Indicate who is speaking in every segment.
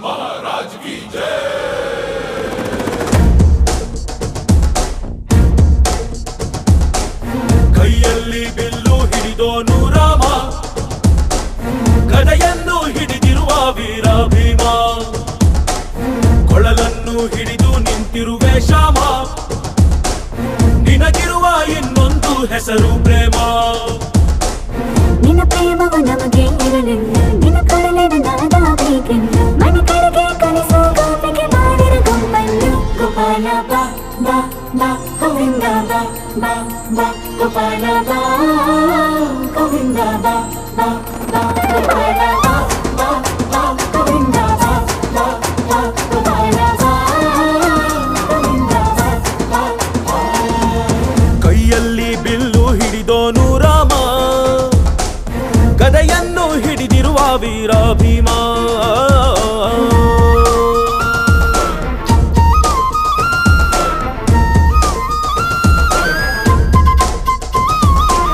Speaker 1: महाराज की जय। ಕೈಯಲ್ಲಿ ಬಿಲ್ಲು ಹಿಡಿದೋನು ರಾಮ, ಗದೆಯನ್ನು ಹಿಡಿದಿರುವ ವೀರ ಭೀಮ, ಕೊಳಲನ್ನು ಹಿಡಿದು ನಿಂತಿರುವೆ ಶ್ಯಾಮ, ನಿನಗಿರುವ ಇನ್ನೊಂದು ಹೆಸರು ಪ್ರೇಮ.
Speaker 2: ನಿನ್ನ ಪ್ರೇಮವು ನಮಗೆ ಇರಲಿಲ್ಲ, ನಿನ್ನ ಕೊಡಲೆನು ನಾದಾಗಬೇಕೆಂದು ಮನೆ ಕಡೆಗೆ ಕಳಿಸೋ ಗೋಪಿಗೆ ಮಾಡಿರ ಗೊಂಬನ್ನು. ಗೋಪಾಲ ಬಾ ಬಾ ಬಾ ಗೋವಿಂದ ಬಾ ಬಾ ಬಾ ಗೋಪಾಲ ಬಾ ಗೋವಿಂದ ಬಾ ಬಾ ಬಾ ಗೋಪಾಲ ಬಾ ಬಾ ಬಾ ಗೋವಿಂದ ಬಾ ಬಾ ಬಾ ಗೋಪಾಲ ಬಾ ಗೋವಿಂದ ಬಾ ಬಾ ಬಾ.
Speaker 1: ಕೈಯಲ್ಲಿ ಬಿಲ್ಲು ಹಿಡಿದೋನು ರಾಮ, ಗದೆಯನ್ನು ಹಿಡಿದಿರುವ ವೀರ ಭೀಮ.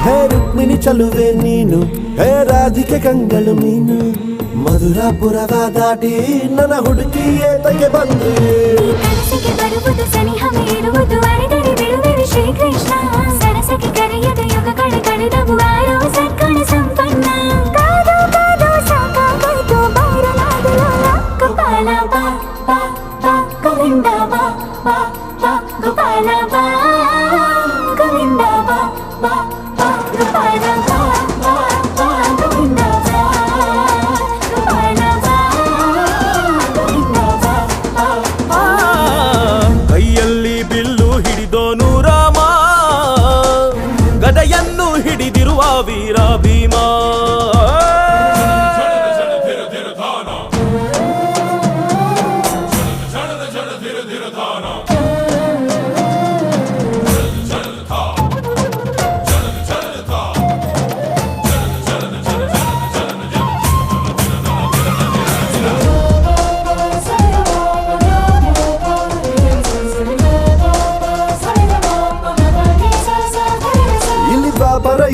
Speaker 3: ಹೇ ರುಕ್ಮಿಣಿ ಚಲುವೆ ನೀನು, ಹೇ ರಾಧಿಕೆ ಕಂಗಳು ಮೀನು, ಮಧುರಾಪುರವ ದಾಟಿ ನನ್ನ ಹುಡುಕಿ ಏತಕ್ಕೆ ಬಂದು.
Speaker 2: ಕನಸಿಗೆ ಬರುವುದು ಸನಿಹವೇ ಇರುವುದು, ಅರೆದರೆ ಬಿಡುವೆವು ಶ್ರೀಕೃಷ್ಣ. ಸರಸಕ್ಕೆ ಕರೆಯದ ಯುಗಗಳ ಕಳೆದವು ಆರೋ ಸತ್ಗುಣ ಸಂಪನ್ನ. ಕಾದು ಕಾದು ಸಾಕಾಗೋಯ್ತು ಬೈರಲಾಗಲು. ಗೋಪಾಲ ಬಾ ಬಾ ಬಾ ಗೋವಿಂದ ಬಾ ಬಾ ಬಾ ಗೋಪಾಲ ಬಾ ಗೋವಿಂದ ಬಾ ಬಾ ಬಾ ಗೋಪಾಲ ಬಾ ಬಾ ಬಾ ಗೋವಿಂದ ಬಾ ಗೋಪಾಲ ಬಾ ಗೋವಿಂದ ಬಾ ಬಾ ಬಾ.
Speaker 1: ಕೈಯಲ್ಲಿ ಬಿಲ್ಲು ಹಿಡಿದೋನು ರಾಮ, ಗದೆಯನ್ನು ಹಿಡಿದಿರುವ ವೀರ ಭೀಮ.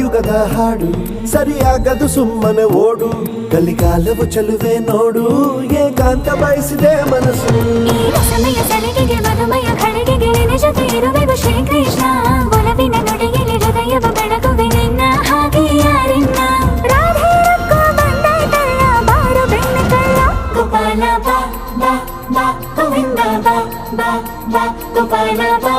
Speaker 3: ಯುಗದ ಹಾಡು ಸರಿಯಾಗದು ಸುಮ್ಮನೆ ಓಡು, ಕಲಿಕಾಲವು ಚಲುವೆ ನೋಡು, ಏಕಾಂತ ಬಯಸಿದೆ ಮನಸ್ಸು.
Speaker 2: ಸಮಯ ಸಲಿಗೆಗೆ ಮಧುಮಯ ಖಳಿಗೆಗೆ ನಿನ್ನ ಜೊತೆ ಇರುವೆವು ಶ್ರೀಕೃಷ್ಣ. ಒಲವಿನ ನುಡಿಯಲ್ಲಿ ಹೃದಯವ ಬೆಳಗುವೆ ನಿನ್ನ ಹಾಗೆ ಯಾರಿನ್ನ. ರಾಧೆ ರಕ್ಕೋ ಬಂದಾಯ್ತಲ್ಲ ಬಾರು ಬೆಣ್ಣೆ ಕಳ್ಳ. ಗೋಪಾಲ ಬಾ ಬಾ ಬಾ ಗೋವಿಂದ ಬಾ ಬಾ ಬಾ ಗೋಪಾಲ ಬಾ